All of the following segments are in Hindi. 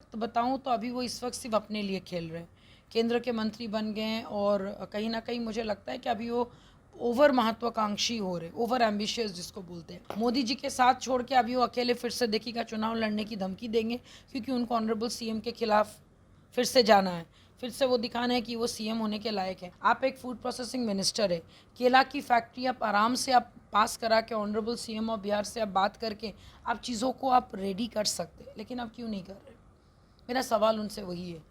वक्त बताऊं तो अभी वो इस वक्त सिर्फ अपने लिए खेल रहे हैं। केंद्र के मंत्री बन गए हैं और कहीं ना कहीं मुझे लगता है कि अभी वो ओवर महत्वाकांक्षी हो रहे, ओवर एम्बिशियस जिसको बोलते हैं। मोदी जी के साथ छोड़ के अभी वो अकेले फिर से देखिएगा चुनाव लड़ने की धमकी देंगे, क्योंकि उनको ऑनरेबल सीएम के खिलाफ फिर से जाना है, फिर से वो दिखाना है कि वो सीएम होने के लायक है। आप एक फूड प्रोसेसिंग मिनिस्टर है, केला की फैक्ट्री आप आराम से आप पास करा के ऑनरेबल सीएम ऑफ बिहार से आप बात करके आप चीज़ों को आप रेडी कर सकते, लेकिन आप क्यों नहीं कर रहे? मेरा सवाल उनसे वही है।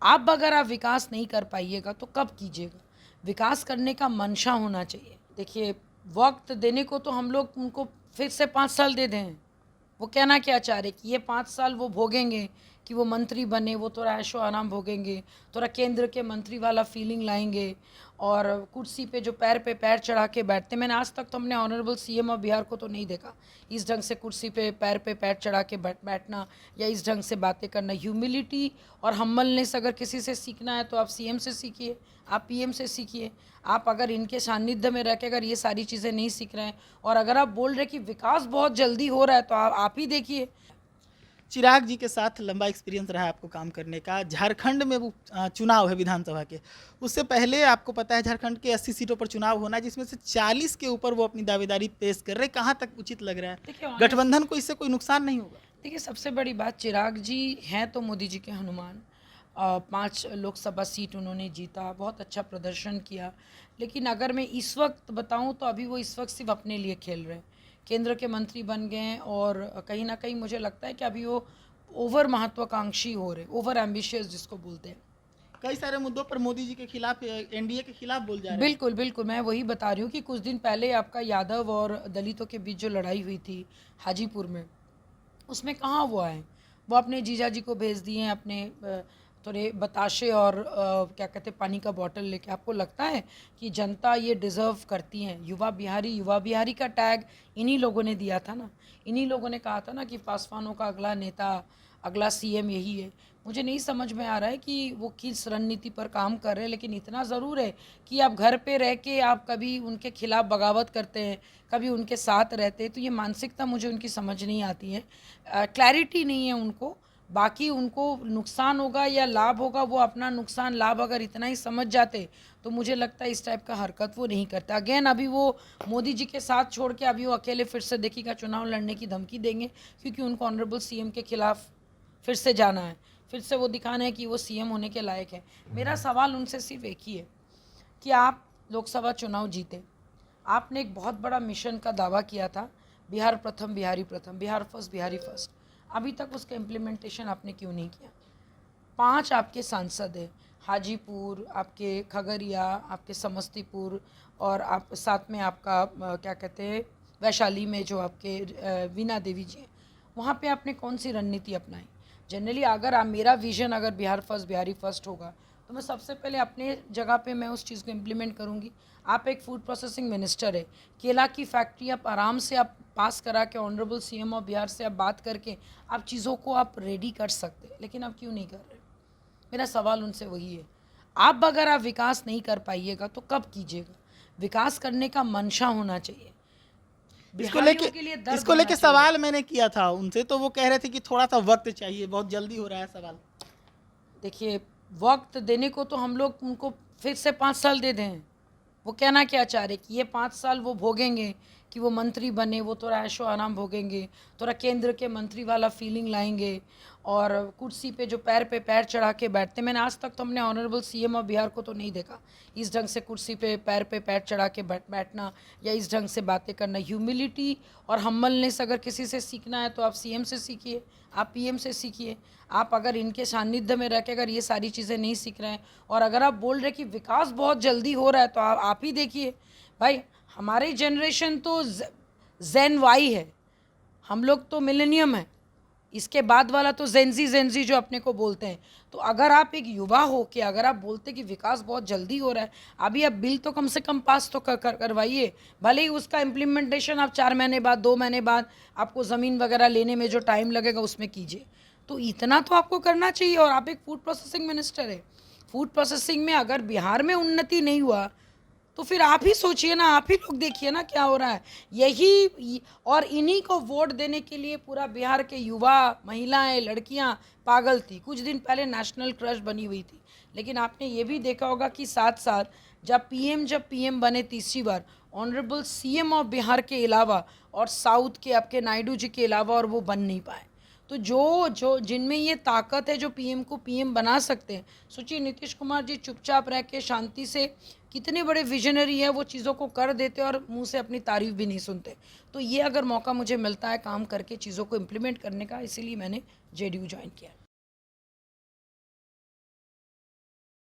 आप अगर आप विकास नहीं कर पाइएगा तो कब कीजिएगा? विकास करने का मंशा होना चाहिए। देखिए, वक्त देने को तो हम लोग उनको फिर से 5 साल दे दें। वो कहना क्या चाह रहे कि ये 5 साल वो भोगेंगे, कि वो मंत्री बने, वो थोड़ा ऐशो आराम भोगेंगे, थोड़ा केंद्र के मंत्री वाला फीलिंग लाएंगे और कुर्सी पे पैर चढ़ा के बैठते। मैंने आज तक तो हमने ऑनरेबल सीएम ऑफ बिहार को तो नहीं देखा इस ढंग से कुर्सी पे पैर चढ़ा के बैठना या इस ढंग से बातें करना। ह्यूमिलिटी और हम्बलनेस अगर किसी से सीखना है तो आप सीएम से सीखिए, आप पीएम से सीखिए। आप अगर इनके सानिध्य में रह के अगर ये सारी चीज़ें नहीं सीख रहे हैं और अगर आप बोल रहे कि विकास बहुत जल्दी हो रहा है तो आप ही देखिए। चिराग जी के साथ लंबा एक्सपीरियंस रहा है आपको काम करने का। झारखंड में वो चुनाव है विधानसभा के, उससे पहले आपको पता है झारखंड के 80 सीटों पर चुनाव होना है, जिसमें से 40 के ऊपर वो अपनी दावेदारी पेश कर रहे। कहाँ तक उचित लग रहा है? देखिए गठबंधन को इससे कोई नुकसान नहीं होगा? देखिए, सबसे बड़ी बात, चिराग जी हैं तो मोदी जी के हनुमान। 5 लोकसभा सीट उन्होंने जीता, बहुत अच्छा प्रदर्शन किया। लेकिन अगर मैं इस वक्त बताऊं तो अभी वो इस वक्त सिर्फ अपने लिए खेल रहे हैं। केंद्र के मंत्री बन गए हैं और कहीं ना कहीं मुझे लगता है कि अभी वो ओवर महत्वाकांक्षी हो रहे, ओवर एम्बिशियस जिसको बोलते हैं। कई सारे मुद्दों पर मोदी जी के खिलाफ, एनडीए के खिलाफ बोल जा रहे हैं। बिल्कुल बिल्कुल, मैं वही बता रही हूँ कि कुछ दिन पहले आपका यादव और दलितों के बीच जो लड़ाई हुई थी हाजीपुर में, उसमें कहाँ वो आए? वो अपने जीजा जी को भेज दिए हैं अपने थोड़े बताशे और क्या कहते हैं पानी का बॉटल लेके। आपको लगता है कि जनता ये डिज़र्व करती हैं? युवा बिहारी का टैग इन्हीं लोगों ने दिया था ना, इन्हीं लोगों ने कहा था ना कि पासवानों का अगला नेता, अगला सीएम यही है। मुझे नहीं समझ में आ रहा है कि वो किस रणनीति पर काम कर रहे हैं, लेकिन इतना ज़रूर है कि आप घर पे रह के आप कभी उनके खिलाफ बगावत करते हैं, कभी उनके साथ रहते हैं, तो ये मानसिकता मुझे उनकी समझ नहीं आती है। क्लैरिटी नहीं है उनको। बाकी उनको नुकसान होगा या लाभ होगा, वो अपना नुकसान लाभ अगर इतना ही समझ जाते तो मुझे लगता है इस टाइप का हरकत वो नहीं करते। अगेन अभी वो मोदी जी के साथ छोड़ के अभी वो अकेले फिर से देखिएगा चुनाव लड़ने की धमकी देंगे, क्योंकि उनको ऑनरेबल सीएम के खिलाफ फिर से जाना है, फिर से वो दिखाना है कि वो सीएम होने के लायक है। मेरा सवाल उनसे सिर्फ एक ही है कि आप लोकसभा चुनाव जीते, आपने एक बहुत बड़ा मिशन का दावा किया था, बिहार प्रथम बिहारी प्रथम, बिहार फर्स्ट बिहारी फर्स्ट। अभी तक उसका इम्प्लीमेंटेशन आपने क्यों नहीं किया? 5 आपके सांसद हैं, हाजीपुर, आपके खगड़िया, आपके समस्तीपुर और आप साथ में आपका क्या कहते हैं वैशाली में जो आपके वीणा देवी जी हैं, वहाँ पे आपने कौन सी रणनीति अपनाई? जनरली अगर आप, मेरा विजन अगर बिहार फर्स्ट बिहारी फर्स्ट होगा तो मैं सबसे पहले अपने जगह पे मैं उस चीज़ को इम्प्लीमेंट करूँगी। आप एक फूड प्रोसेसिंग मिनिस्टर है, केला की फैक्ट्री आप आराम से आप पास करा के ऑनरेबल सीएम ऑफ बिहार से आप बात करके आप चीज़ों को आप रेडी कर सकते, लेकिन आप क्यों नहीं कर रहे? मेरा सवाल उनसे वही है। आप अगर आप विकास नहीं कर पाइएगा तो कब कीजिएगा? विकास करने का मंशा होना चाहिए। इसको लेके बिहारियों के लिए दर्द इसको होना लेके चाहिए। सवाल मैंने किया था उनसे, तो वो कह रहे थे कि थोड़ा सा वक्त चाहिए, बहुत जल्दी हो रहा है सवाल। देखिए, वक्त देने को तो हम लोग उनको फिर से 5 साल दे दें। वो कहना क्या चाह रहे कि ये 5 साल वो भोगेंगे, कि वो मंत्री बने, वो थोड़ा ऐशो आराम भोगेंगे, थोड़ा केंद्र के मंत्री वाला फीलिंग लाएंगे और कुर्सी पे पैर चढ़ा के बैठते। मैंने आज तक तो हमने ऑनरेबल सीएम ऑफ बिहार को तो नहीं देखा इस ढंग से कुर्सी पे पैर चढ़ा के बैठना या इस ढंग से बातें करना। ह्यूमिलिटी और हम्बलनेस अगर किसी से सीखना है तो आप सीएम से सीखिए, आप पीएम से सीखिए। आप अगर इनके सानिध्य में रह के अगर ये सारी चीज़ें नहीं सीख रहे हैं और अगर आप बोल रहे कि विकास बहुत जल्दी हो रहा है तो आप ही देखिए। भाई, हमारी जनरेशन तो जेन वाई है, हम लोग तो मिलेनियम है, इसके बाद वाला तो जेंजी जो अपने को बोलते हैं। तो अगर आप एक युवा हो के अगर आप बोलते कि विकास बहुत जल्दी हो रहा है, अभी आप बिल तो कम से कम पास तो करवाइए। भले ही उसका इम्प्लीमेंटेशन आप 4 महीने बाद, 2 महीने बाद आपको ज़मीन वगैरह लेने में जो टाइम लगेगा उसमें कीजिए। तो इतना तो आपको करना चाहिए। और आप एक फूड प्रोसेसिंग मिनिस्टर है, फूड प्रोसेसिंग में अगर बिहार में उन्नति नहीं हुआ तो फिर आप ही सोचिए ना, आप ही लोग देखिए ना क्या हो रहा है। यही और इन्हीं को वोट देने के लिए पूरा बिहार के युवा, महिलाएं, लड़कियां पागल थी। कुछ दिन पहले नेशनल क्रश बनी हुई थी। लेकिन आपने ये भी देखा होगा कि साथ साथ जब पीएम बने तीसरी बार, ऑनरेबल सीएम ऑफ बिहार के अलावा और साउथ के आपके नायडू जी के अलावा और वो बन नहीं पाए। तो जो जो जिनमें ये ताकत है, जो पीएम को पीएम बना सकते हैं, सोचिए नीतीश कुमार जी चुपचाप रह के शांति से, कितने बड़े विजनरी है, वो चीज़ों को कर देते और मुंह से अपनी तारीफ भी नहीं सुनते। तो ये अगर मौका मुझे मिलता है काम करके चीज़ों को इम्प्लीमेंट करने का, इसीलिए मैंने जेडीयू ज्वाइन किया।